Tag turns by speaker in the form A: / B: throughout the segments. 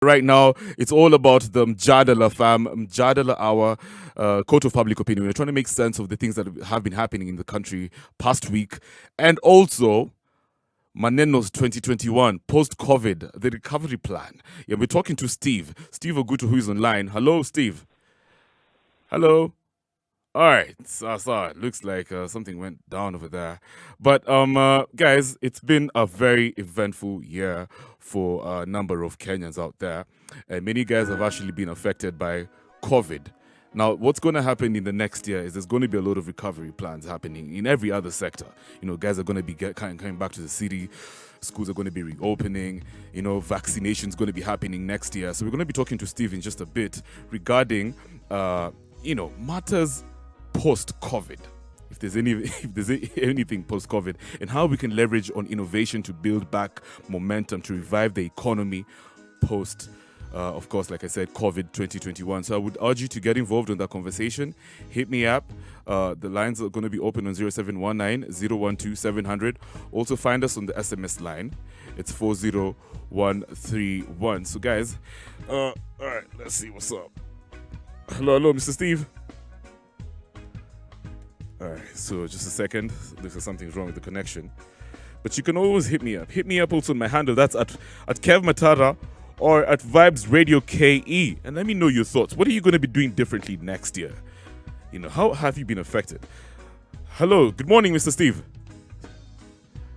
A: Right now, it's all about the Mjadala fam, Mjadala Hour, court of public opinion. We're trying to make sense of the things that have been happening in the country past week, and also Maneno's 2021 post COVID, the recovery plan. Yeah, we're talking to Steve Ogutu, who is online. Hello, Steve. Hello. All right, so it looks like something went down over there. But guys, it's been a very eventful year for a number of Kenyans out there, and many guys have actually been affected by COVID. Now, what's going to happen in the next year is there's going to be a lot of recovery plans happening in every other sector. Guys are going to be coming back to the city. Schools are going to be reopening. Vaccination's going to be happening next year. So we're going to be talking to Steve in just a bit regarding, matters post-COVID, if there's anything post-COVID, and how we can leverage on innovation to build back momentum to revive the economy post, of course, like I said, COVID 2021. So I would urge you to get involved in that conversation. Hit me up. The lines are going to be open on 0719 012 700. Also find us on the SMS line. It's 40131. So guys, all right, let's see what's up. Hello, Mr. Steve. All right, so just a second. Looks like something's wrong with the connection. But you can always hit me up. Hit me up also on my handle. That's at Kev Matara or at Vibes Radio KE. And let me know your thoughts. What are you going to be doing differently next year? How have you been affected? Hello, good morning, Mr. Steve.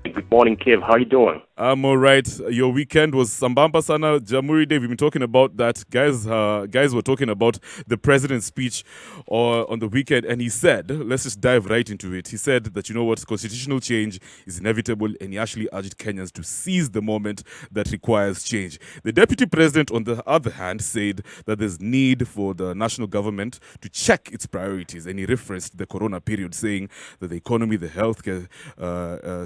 B: Good morning, Kev. How are you doing?
A: I'm all right. Your weekend was Sambamba Sana Jamhuri Day. We've been talking about that. Guys were talking about the president's speech on the weekend, and he said, let's just dive right into it. He said that, constitutional change is inevitable, and he actually urged Kenyans to seize the moment that requires change. The deputy president, on the other hand, said that there's need for the national government to check its priorities, and he referenced the corona period, saying that the economy, the healthcare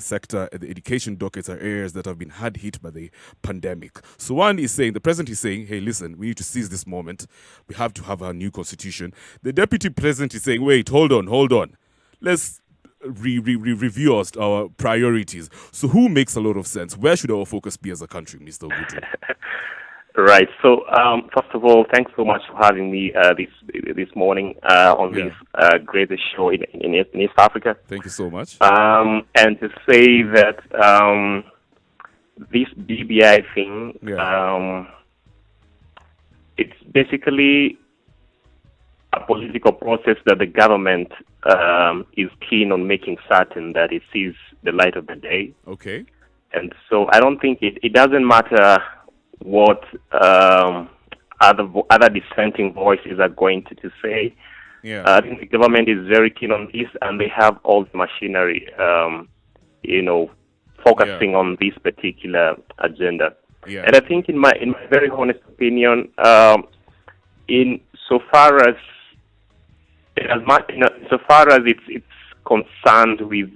A: sector, and the education dockets are areas that have been hard hit by the pandemic. So the president is saying, hey, listen, we need to seize this moment. We have to have a new constitution. The deputy president is saying, wait, hold on. Let's review our priorities. So who makes a lot of sense? Where should our focus be as a country, Mr. Ogutu?
B: Right. So, first of all, thanks so much for having me this morning on this greatest show in East Africa.
A: Thank you so much.
B: And to say that this BBI thing, it's basically a political process that the government is keen on making certain that it sees the light of the day.
A: Okay.
B: And so I don't think it doesn't matter what other dissenting voices are going to say.
A: Yeah.
B: I think the government is very keen on this, and they have all the machinery, focusing on this particular agenda.
A: Yeah.
B: And I think, in my very honest opinion, in so far as it's concerned with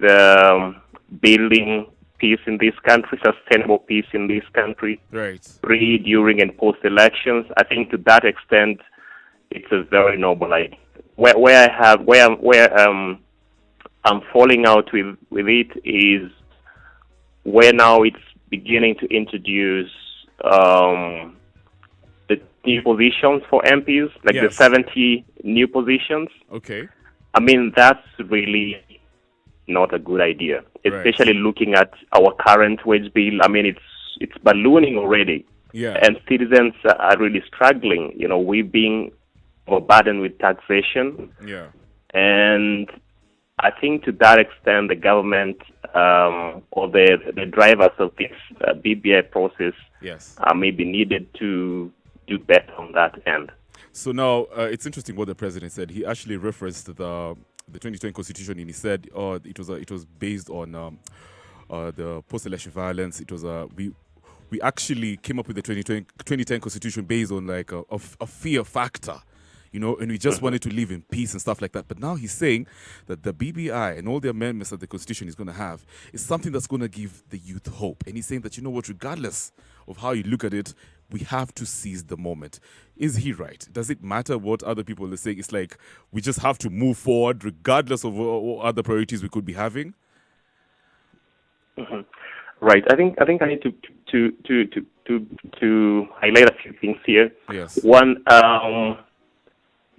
B: building peace in this country, sustainable peace in this country,
A: right,
B: pre, during, and post elections, I think to that extent, it's a very noble idea. Where I'm falling out with it is where now it's beginning to introduce the new positions for MPs, like the 70 new positions.
A: Okay.
B: I mean, that's really not a good idea, especially looking at our current wage bill. I mean, it's ballooning already, and citizens are really struggling. We're being overburdened with taxation, and I think to that extent, the government or the drivers of this BBI process may be needed to do better on that end.
A: So now it's interesting what the president said. He actually referenced the 2020 constitution, and he said, it was based on the post-election violence. It was we actually came up with the 2010 constitution based on like a fear factor, and we just wanted to live in peace and stuff like that. But now he's saying that the BBI and all the amendments that the constitution is going to have is something that's going to give the youth hope. And he's saying that, regardless of how you look at it, we have to seize the moment. Is he right? Does it matter what other people are saying? It's like we just have to move forward regardless of what other priorities we could be having.
B: Mm-hmm. Right. I think I need to to highlight a few things here.
A: Yes.
B: One,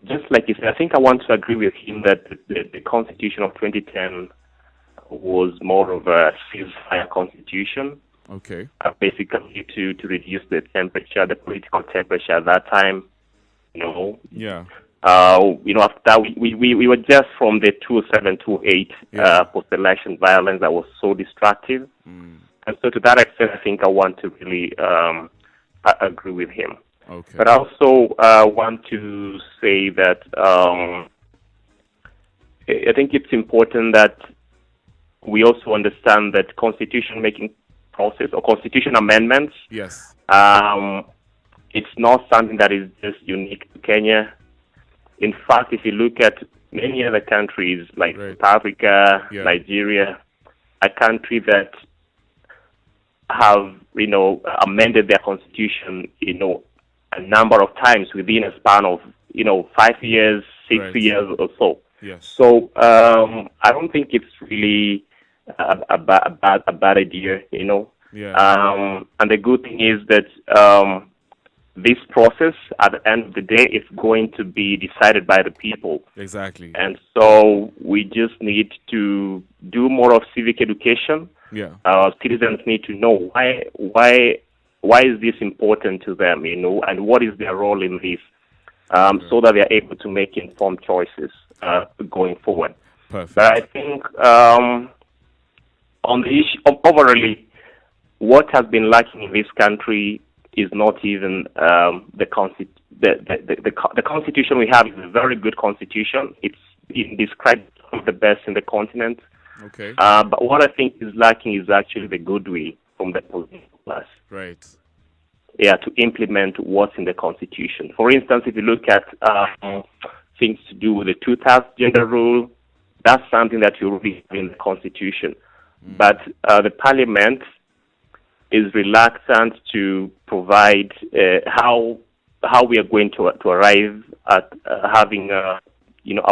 B: just like you said, I think I want to agree with him that the Constitution of 2010 was more of a ceasefire constitution.
A: Okay.
B: Basically, to reduce the temperature, the political temperature at that time.
A: Yeah.
B: After that, we were just from the 2007-2008 post-election violence that was so destructive. And so to that extent, I think I want to really agree with him.
A: Okay.
B: But I also want to say that I think it's important that we also understand that constitution-making process or constitution amendments,
A: yes,
B: it's not something that is just unique to Kenya. In fact, if you look at many other countries like South Africa, Nigeria, a country that have, amended their constitution, a number of times within a span of, 5 years, 6 years or so.
A: Yes.
B: So I don't think it's really a bad idea,
A: Yeah.
B: And the good thing is that this process, at the end of the day, is going to be decided by the people.
A: Exactly.
B: And so we just need to do more of civic education.
A: Yeah.
B: Citizens need to know why is this important to them, and what is their role in this, so that they are able to make informed choices going forward.
A: Perfect.
B: But I think on the issue of overall, what has been lacking in this country is not even the constitution we have is a very good constitution. It's described as the best in the continent.
A: Okay.
B: But what I think is lacking is actually the goodwill from the political class.
A: Right.
B: Yeah, to implement what's in the constitution. For instance, if you look at things to do with the two-thirds gender rule, that's something that you already have in the constitution. But the parliament is reluctant to provide how we are going to arrive at having a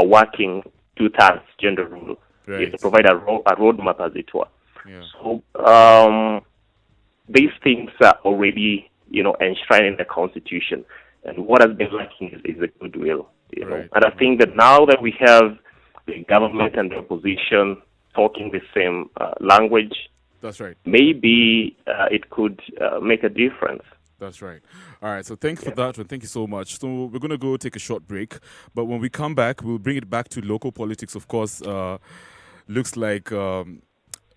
B: working two-thirds gender rule.
A: Right.
B: To provide a roadmap, as it were.
A: Yeah.
B: So these things are already enshrined in the constitution, and what has been lacking is the goodwill.
A: Right.
B: And I think that now that we have the government and the opposition talking the same language,
A: that's right,
B: maybe it could make a difference.
A: That's right. All right. So thanks for that, and thank you so much. So we're going to go take a short break, but when we come back, we'll bring it back to local politics. Of course, looks like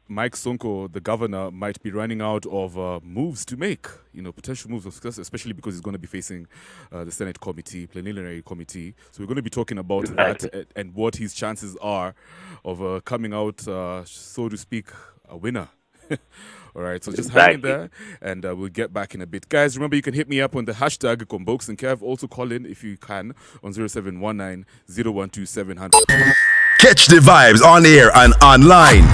A: Mike Sonko, the governor, might be running out of moves to make. Potential moves, especially because he's going to be facing the Senate committee, plenary committee. So we're going to be talking about that and what his chances are of coming out, so to speak, a winner. All right, so just hang in there, and we'll get back in a bit. Guys, remember, you can hit me up on the hashtag Combokes and Kev. Also call in, if you can, on 0719 012 700.
C: Catch the vibes on air and online.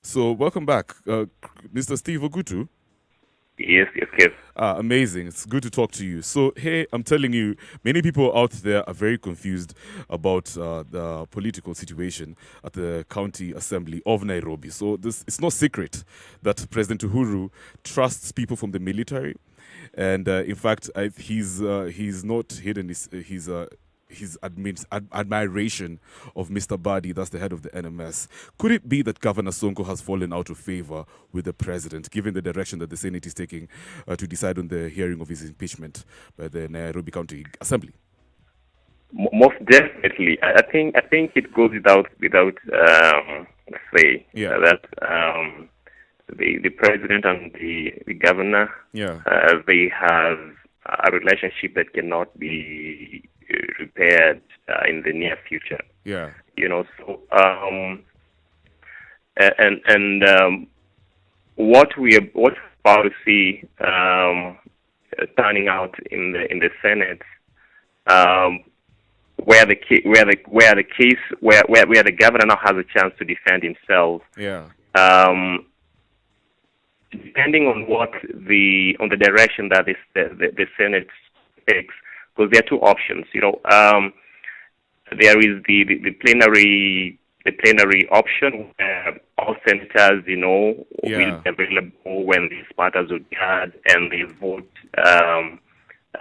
A: So, welcome back, Mr. Steve Ogutu.
B: Yes, Kev.
A: Amazing. It's good to talk to you. So, hey, I'm telling you, many people out there are very confused about the political situation at the County Assembly of Nairobi. So, it's no secret that President Uhuru trusts people from the military. And, in fact, he's not hidden his admiration of Mr. Badi, that's the head of the NMS. Could it be that Governor Sonko has fallen out of favor with the president, given the direction that the Senate is taking to decide on the hearing of his impeachment by the Nairobi County Assembly?
B: Most definitely. I think it goes without say that the president and the governor, they have a relationship that cannot be repaired in the near future.
A: Yeah.
B: So what we're about to see turning out in the Senate, where the governor now has a chance to defend himself.
A: Yeah.
B: Depending on the direction that the Senate takes. Because there are two options, there is the plenary the plenary option where all senators, will be available when these matters will be heard and they vote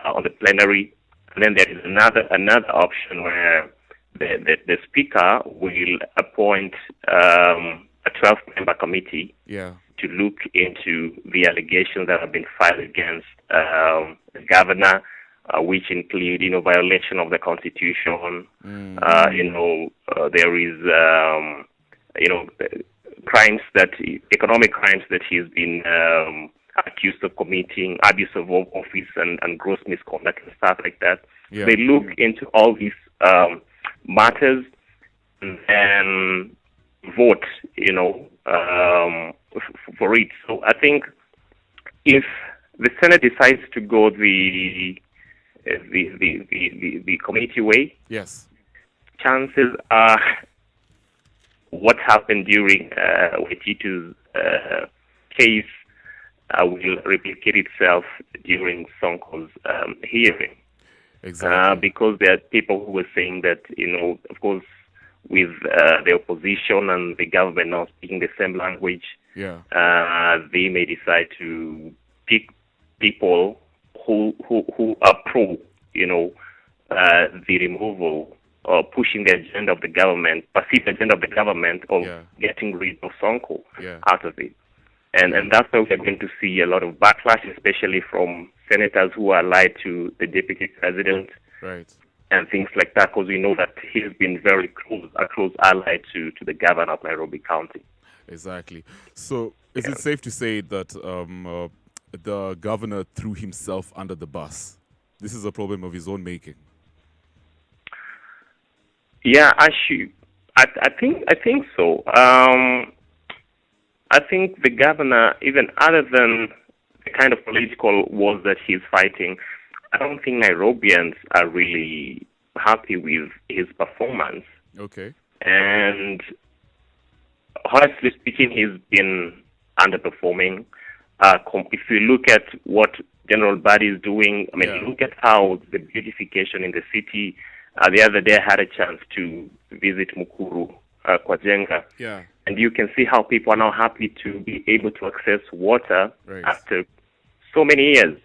B: on the plenary. And then there is another option where the speaker will appoint a 12-member committee to look into the allegations that have been filed against the governor, which include, violation of the constitution. There is, economic crimes that he's been accused of committing, abuse of office and gross misconduct and stuff like that.
A: Yeah.
B: They look into all these matters and vote, for it. So I think if the Senate decides to go the committee way,
A: yes,
B: chances are what happened during Wetitu's case will replicate itself during Sonko's hearing.
A: Exactly.
B: Because there are people who were saying that, of course, with the opposition and the government now speaking the same language, they may decide to pick people who are pro, the removal or pushing the agenda of the government, perceived agenda of the government of getting rid of Sonko out of it. And that's why we're going to see a lot of backlash, especially from senators who are allied to the deputy president,
A: right,
B: and things like that, because we know that he's been very a close ally to the governor of Nairobi County.
A: Exactly. So is it safe to say that the governor threw himself under the bus? This is a problem of his own making.
B: Yeah, I think so. I think the governor, even other than the kind of political wars that he's fighting, I don't think Nairobians are really happy with his performance.
A: Okay.
B: And honestly speaking, he's been underperforming. If you look at what General Badi is doing, look at how the beautification in the city. The other day I had a chance to visit Mukuru, Kwajenga.
A: Yeah.
B: And you can see how people are now happy to be able to access water after so many years,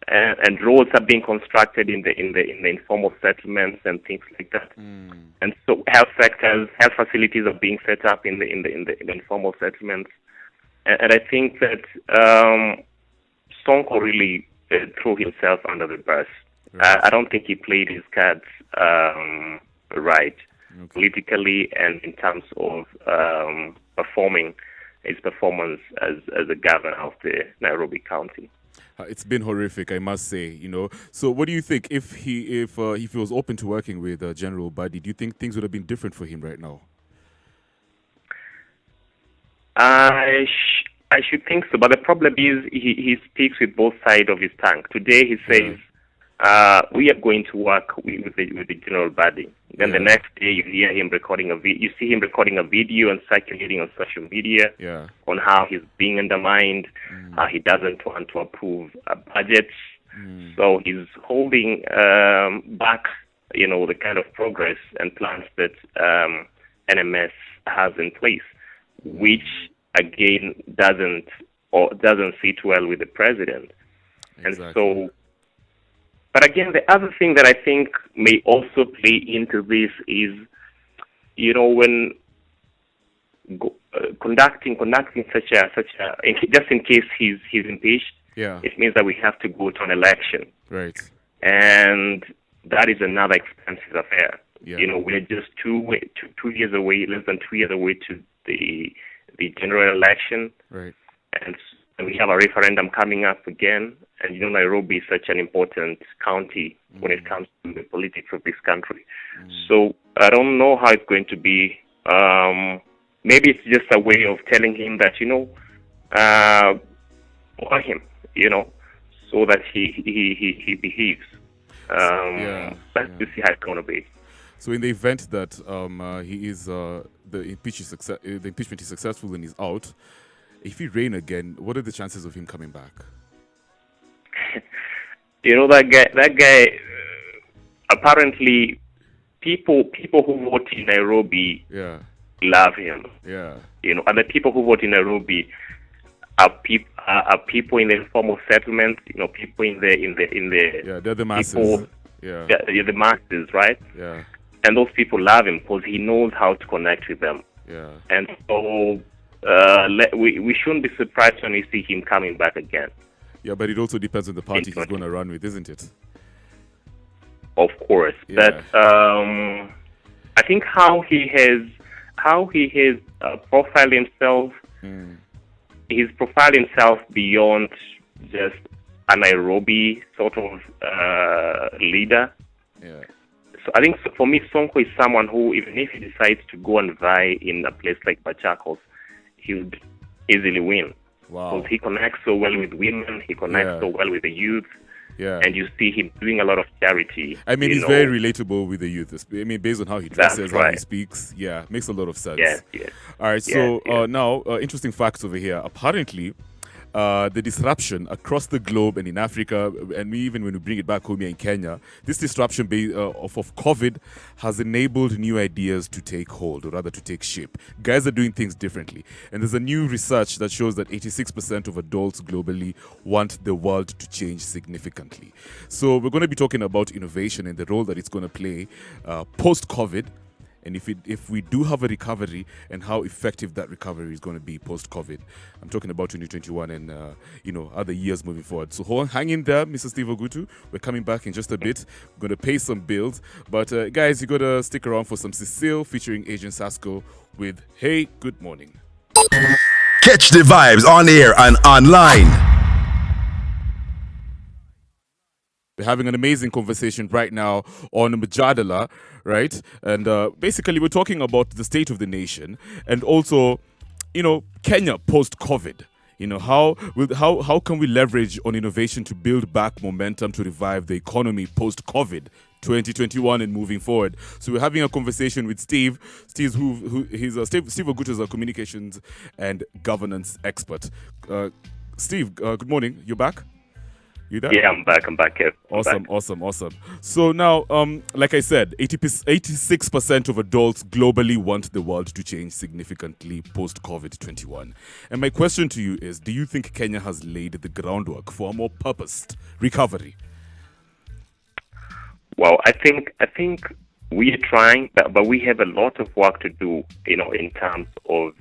B: and roads are being constructed in the informal settlements and things like that. And so health facilities are being set up in the informal settlements. And I think that Sonko really threw himself under the bus. I don't think he played his cards right. Okay. Politically and in terms of performing his performance as the governor of the Nairobi County.
A: It's been horrific, I must say. So what do you think if he was open to working with General Badi? Do you think things would have been different for him right now?
B: I should think so, but the problem is he speaks with both sides of his tongue. Today he says we are going to work with the General Badi. Then the next day you hear him recording you see him recording a video and circulating on social media on how he's being undermined, how he doesn't want to approve a budget. So he's holding back, the kind of progress and plans that NMS has in place, which again doesn't sit well with the president. Exactly. And so. But again, the other thing that I think may also play into this is, when conducting such a just in case he's impeached, it means that we have to go to an election,
A: right?
B: And that is another expensive affair.
A: Yeah.
B: We're just 2 years away, less than 2 years away to the general election,
A: right?
B: And we have a referendum coming up again. And Nairobi is such an important county when it comes to the politics of this country. So I don't know how it's going to be. Maybe it's just a way of telling him that, for him, so that he behaves. Let's just see how it's going to be.
A: So in the event that he is the impeachment is successful and he's out, if he reign again, what are the chances of him coming back?
B: That guy apparently people who vote in Nairobi love him.
A: Yeah.
B: And the people who vote in Nairobi are people in the informal settlements. People in the
A: they're the masses.
B: People, they're the masses, right?
A: Yeah.
B: And those people love him because he knows how to connect with them.
A: Yeah.
B: And so we shouldn't be surprised when we see him coming back again.
A: Yeah, but it also depends on the party he's going to run with, isn't it?
B: Of course, but I think how he has profiled himself. He's profiled himself beyond just a Nairobi sort of leader.
A: Yeah.
B: So I think for me, Sonko is someone who, even if he decides to go and vie in a place like Machakos, he would easily win.
A: Wow.
B: Because he connects so well with women, he connects so well with the youth.
A: Yeah.
B: And you see him doing a lot of charity.
A: I mean, he's very relatable with the youth. I mean, based on how he dresses, how he speaks. Yeah, makes a lot of sense.
B: Yes.
A: All right, so now, interesting facts over here. Apparently, the disruption across the globe and in Africa, and even when we bring it back home here in Kenya, this disruption of COVID has enabled new ideas to take hold, or rather to take shape. Guys are doing things differently. And there's a new research that shows that 86% of adults globally want the world to change significantly. So we're going to be talking about innovation and the role that it's going to play post-COVID. And if we do have a recovery, and how effective that recovery is going to be post-COVID. I'm talking about 2021 and other years moving forward. So hang in there, Mr. Steve Ogutu. We're coming back in just a bit. We're going to pay some bills. But guys, you got to stick around for some Cecile featuring Agent Sasko with Hey, Good Morning.
C: Catch the vibes on air and online.
A: We're having an amazing conversation right now on Mjadala, right? And basically, we're talking about the state of the nation and also, Kenya post-COVID. How can we leverage on innovation to build back momentum to revive the economy post-COVID 2021 and moving forward? So we're having a conversation with Steve. Steve Ogutu is a communications and governance expert. Steve, good morning. You back? You there?
B: Yeah, I'm back, Kev.
A: Awesome. So now, like I said, 86% of adults globally want the world to change significantly post-COVID-21. And my question to you is, do you think Kenya has laid the groundwork for a more purposed recovery?
B: Well, I think we are trying, but we have a lot of work to do, in terms of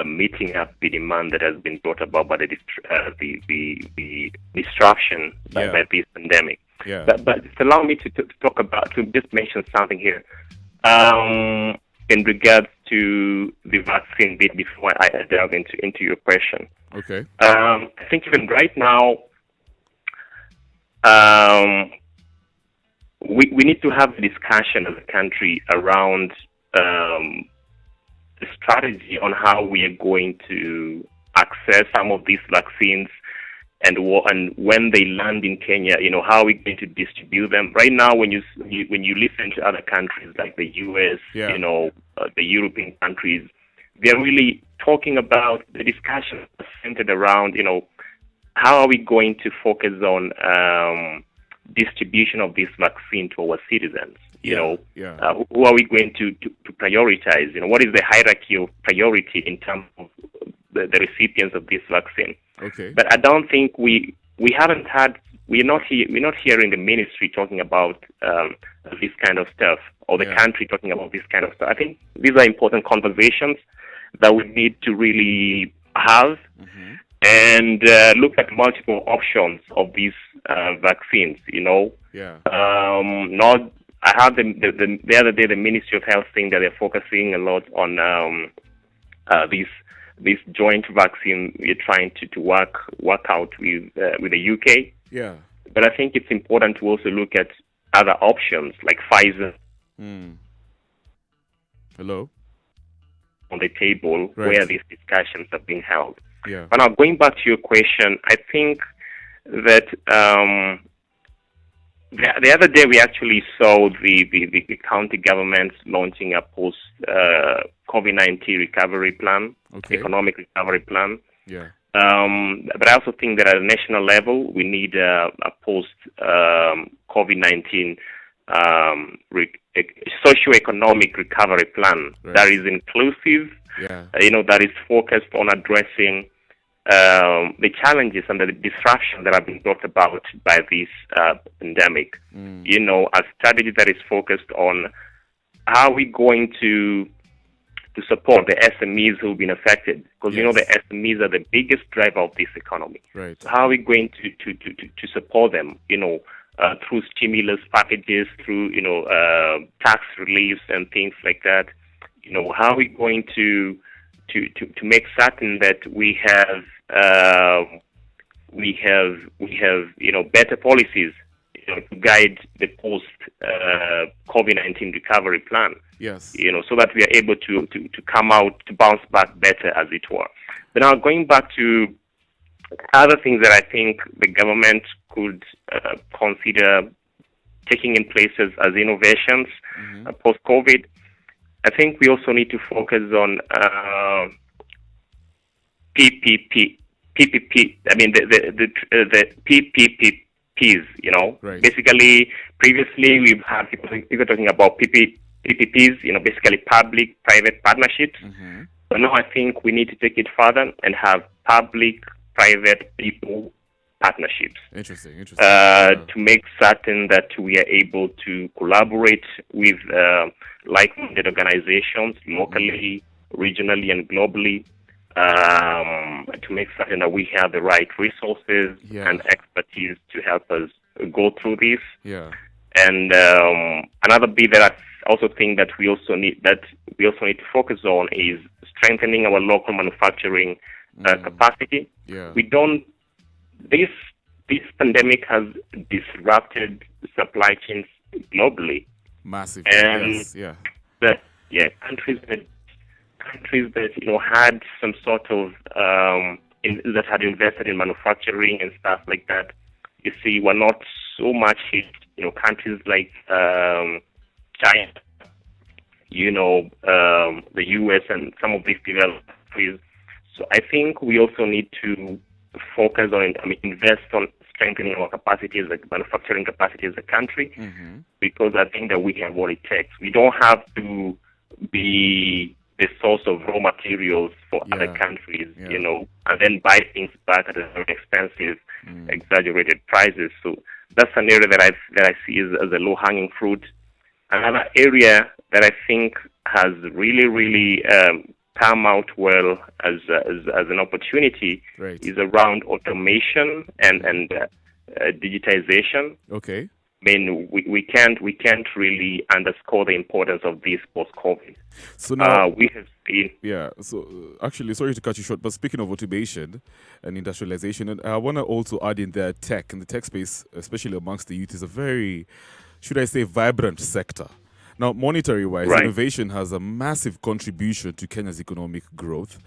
B: meeting up the demand that has been brought about by the disruption by this pandemic.
A: Yeah.
B: But just allow me to just mention something here in regards to the vaccine bit before I delve into your question.
A: Okay.
B: I think even right now, we need to have a discussion as a country around the strategy on how we are going to access some of these vaccines, and when they land in Kenya, how are we going to distribute them? Right now, when you listen to other countries like the US, the European countries, they're really talking about the discussion centered around, how are we going to focus on distribution of this vaccine to our citizens? Who are we going to prioritize? What is the hierarchy of priority in terms of the recipients of this vaccine?
A: Okay.
B: But I don't think we're not hearing the ministry talking about this kind of stuff, or the country talking about this kind of stuff. I think these are important conversations that we need to really have, and look at multiple options of these vaccines. I heard the other day the Ministry of Health saying that they're focusing a lot on this joint vaccine we're trying to work out with the UK.
A: Yeah.
B: But I think it's important to also look at other options like Pfizer.
A: Hello.
B: On the table, where these discussions are being held.
A: Yeah.
B: But now, going back to your question, I think that the other day we actually saw the county governments launching a post COVID-19 recovery plan, economic recovery plan.
A: Yeah.
B: But I also think that at a national level, we need a post COVID-19 a socio-economic recovery plan that is inclusive, that is focused on addressing the challenges and the disruption that have been brought about by this pandemic. A strategy that is focused on how we're going to support the SMEs who've been affected, because the SMEs are the biggest driver of this economy.
A: Right.
B: So how are we going to support them? Through stimulus packages, through tax reliefs and things like that. How are we going to make certain that we have better policies to guide the post COVID-19 recovery plan.
A: Yes.
B: So that we are able to come out, to bounce back better, as it were. But now going back to other things that I think the government could consider taking in place as innovations post-COVID, I think we also need to focus on PPP. I mean the PPPs.
A: Right.
B: Basically, previously we've had people talking about PPPs. Basically public-private partnerships. But now I think we need to take it further and have public-private people partnerships.
A: Interesting.
B: To make certain that we are able to collaborate with like-minded organizations locally, regionally, and globally, to make certain that we have the right resources and expertise to help us go through this.
A: Yeah.
B: And another bit that I also think that we also need to focus on is strengthening our local manufacturing capacity.
A: Yeah.
B: This pandemic has disrupted supply chains globally.
A: Massive.
B: And
A: yes. Yeah.
B: Countries that had some sort of that had invested in manufacturing and stuff like that. You see, were not so much hit. Countries like China, the U.S. and some of these developed countries. So I think we also need to focus on, invest on strengthening our capacities, like manufacturing capacity as a country, because I think that we have what it takes. We don't have to be the source of raw materials for other countries, and then buy things back at very expensive, exaggerated prices. So that's an area that I see as a low-hanging fruit. Another area that I think has really come out well as an opportunity is around automation and digitization.
A: Okay.
B: I mean, we can't really underscore the importance of this post-COVID.
A: So now
B: we have seen.
A: Yeah. So actually, sorry to cut you short, but speaking of automation and industrialization, and I want to also add in there tech. In the tech space, especially amongst the youth, is a very, should I say, vibrant sector. Now, monetary-wise, innovation has a massive contribution to Kenya's economic growth.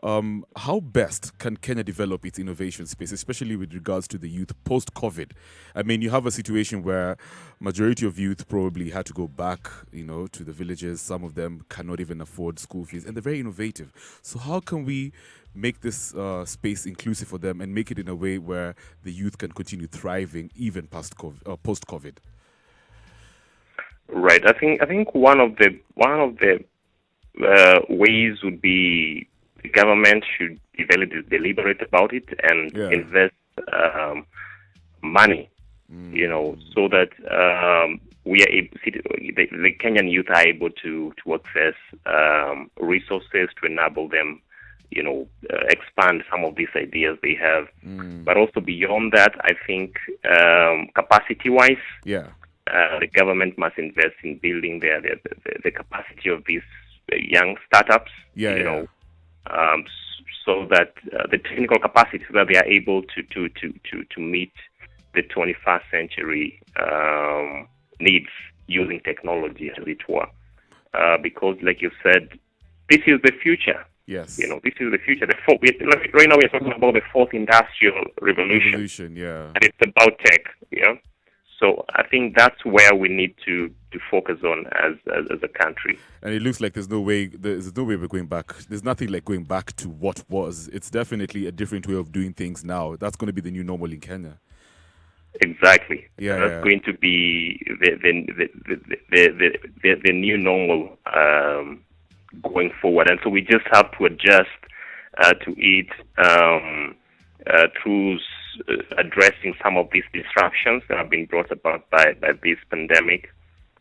A: How best can Kenya develop its innovation space, especially with regards to the youth post-COVID? I mean, you have a situation where majority of youth probably had to go back, to the villages. Some of them cannot even afford school fees, and they're very innovative. So how can we make this space inclusive for them and make it in a way where the youth can continue thriving even post-COVID?
B: Right. I think one of the ways would be the government should be very deliberate about it and invest money, so that we are able, the Kenyan youth are able to access resources to enable them, expand some of these ideas they have. But also beyond that, I think capacity-wise, the government must invest in building the capacity of these young startups, so that the technical capacity, so that they are able to meet the 21st century needs using technology, as it were. Because, like you said, this is the future.
A: Yes.
B: This is the future. Right now, we're talking about the fourth industrial revolution. And it's about tech. So I think that's where we need to focus on as a country.
A: And it looks like there's no way we're going back. There's nothing like going back to what was. It's definitely a different way of doing things now. That's going to be the new normal in Kenya.
B: Exactly.
A: That's
B: going to be the new normal going forward, and so we just have to adjust to it through addressing some of these disruptions that have been brought about by this pandemic,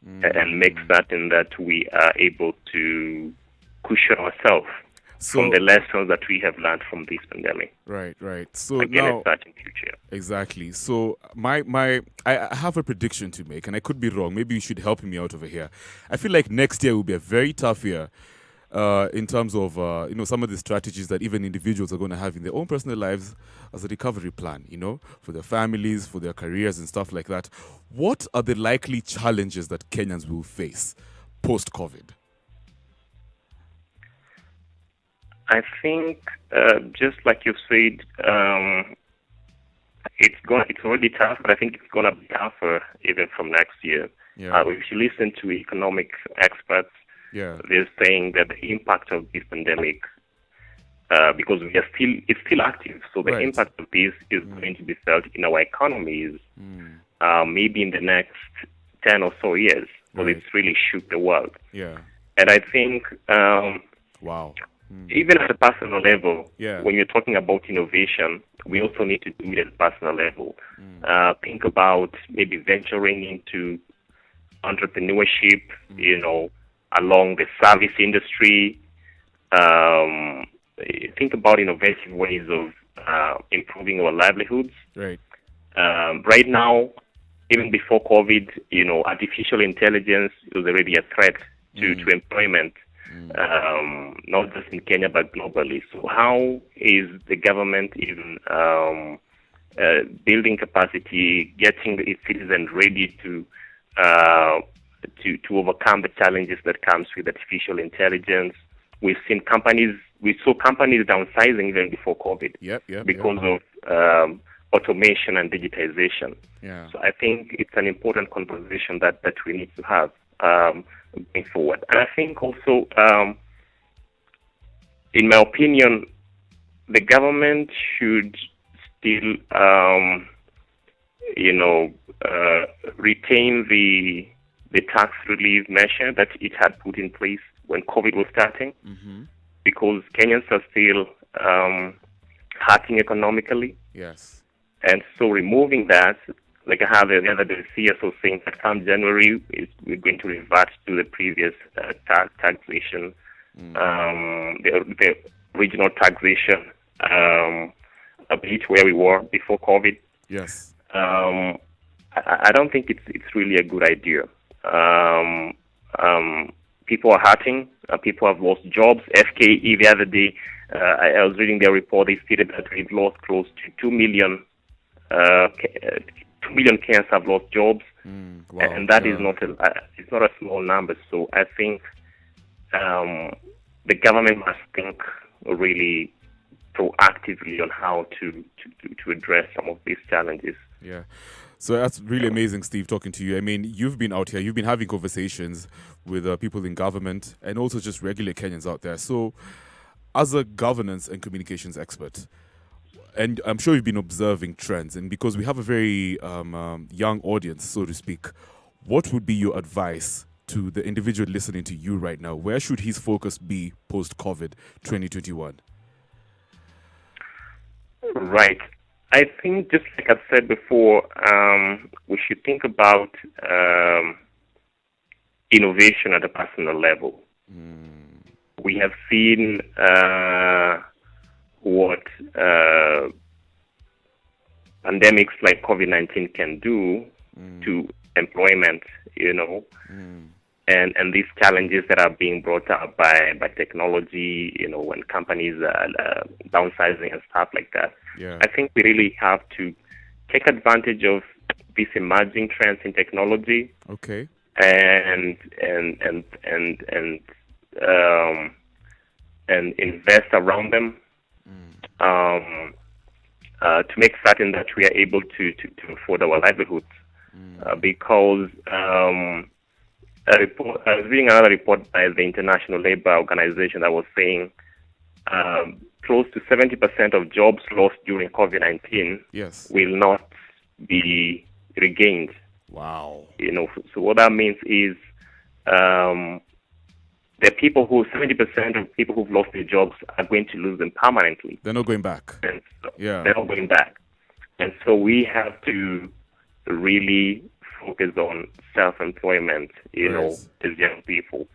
B: and make certain that we are able to cushion ourselves from the lessons that we have learned from this pandemic.
A: Right. So
B: again,
A: now,
B: a certain future.
A: Exactly. So I have a prediction to make, and I could be wrong. Maybe you should help me out over here. I feel like next year will be a very tough year in terms of some of the strategies that even individuals are going to have in their own personal lives as a recovery plan, for their families, for their careers and stuff like that. What are the likely challenges that Kenyans will face post-COVID?
B: I think, just like you said, it's already tough, but I think it's going to be tougher even from next year. If you listen to economic experts, they're saying that the impact of this pandemic, because it's still active, so the impact of this is going to be felt in our economies, maybe in the next 10 or so years, because it's really shook the world. And I think, even at a personal level, when you're talking about innovation, we also need to do it at a personal level. Think about maybe venturing into entrepreneurship, along the service industry. Think about innovative ways of improving our livelihoods. Right now, even before COVID, artificial intelligence was already a threat to employment. Not just in Kenya but globally. So how is the government even building capacity, getting its citizens ready to overcome the challenges that comes with artificial intelligence? We saw companies downsizing even before COVID because of automation and digitization. So I think it's an important conversation that we need to have going forward. And I think also, in my opinion, the government should still, retain the tax relief measure that it had put in place when COVID was starting, because Kenyans are still hurting economically. And so removing that, like I have the other day, CSO saying that come January, we're going to revert to the previous taxation, the regional taxation, a bit where we were before COVID. I don't think it's really a good idea. People are hurting. People have lost jobs. FKE the other day, I was reading their report. They stated that we've lost close to 2 million. 2 million Kenyans have lost jobs, and that is not it's not a small number. So I think the government must think really proactively on how to address some of these challenges.
A: So that's really amazing, Steve, talking to you. I mean, you've been out here, you've been having conversations with people in government and also just regular Kenyans out there. So as a governance and communications expert, and I'm sure you've been observing trends, and because we have a very young audience, so to speak, what would be your advice to the individual listening to you right now? Where should his focus be post-COVID 2021?
B: Right. I think, just like I've said before, we should think about innovation at a personal level. We have seen what pandemics like COVID-19 can do to employment, and these challenges that are being brought up by technology, when companies are downsizing and stuff like that. I think we really have to take advantage of these emerging trends in technology. And invest around them, to make certain that we are able to afford our livelihoods. Because I was reading another report by the International Labour Organization that was saying close to 70% of jobs lost during COVID-19 will not be regained.
A: Wow.
B: So what that means is the 70% of people who've lost their jobs are going to lose them permanently.
A: They're not going back.
B: And so they're not going back. And so we have to really focus on self-employment, as young people.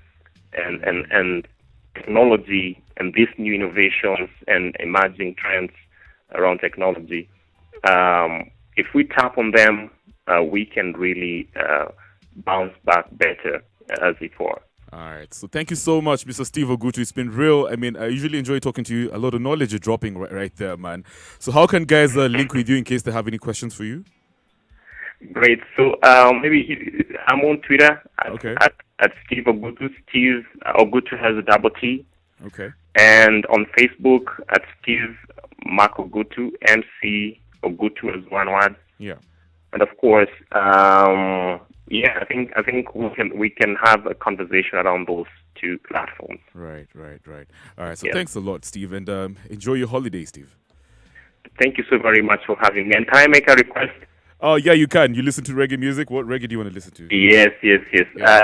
B: And technology and these new innovations and emerging trends around technology, if we tap on them, we can really bounce back better as before.
A: All right. So thank you so much, Mr. Steve Ogutu. It's been real. I mean, I usually enjoy talking to you. A lot of knowledge you're dropping right there, man. So how can guys link with you in case they have any questions for you?
B: Great. So maybe I'm on Twitter at Steve Ogutu. Steve Ogutu has a double T.
A: Okay.
B: And on Facebook at Steve Mark Ogutu, MC Ogutu as one word.
A: Yeah.
B: And of course, I think we can have a conversation around those two platforms.
A: Right. All right. So thanks a lot, Steve, and enjoy your holiday, Steve.
B: Thank you so very much for having me. And can I make a request?
A: Oh yeah, you can. You listen to reggae music. What reggae do you want to listen to?
B: Yes.
A: Yeah.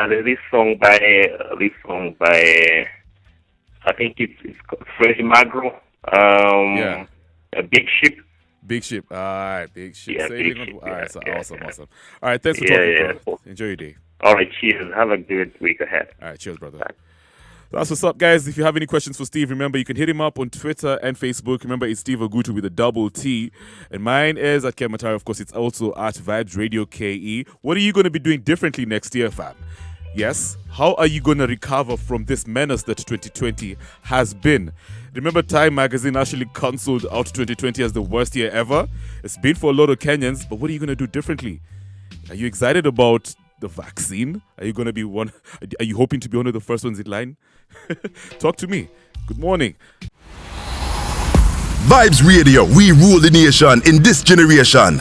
B: There's this song by I think it's Freddie Magro. Big Ship.
A: Big Ship. All right, Big Ship.
B: Yeah, Big Ship.
A: All right, awesome. All right, thanks for talking, bro. Enjoy your day.
B: All right, cheers. Have a good week ahead.
A: All right, cheers, brother.
B: Bye.
A: That's what's up, guys. If you have any questions for Steve, remember you can hit him up on Twitter and Facebook. Remember, it's Steve Ogutu with a double T. And mine is at Kev Matara. Of course, it's also at Vibes Radio KE. What are you going to be doing differently next year, fam? Yes? How are you going to recover from this menace that 2020 has been? Remember, Time Magazine actually cancelled out 2020 as the worst year ever? It's been for a lot of Kenyans, but what are you going to do differently? Are you excited about the vaccine? Are you going to be one? Are you hoping to be one of the first ones in line? Talk to me. Good morning.
C: Vibes Radio, we rule the nation in this generation.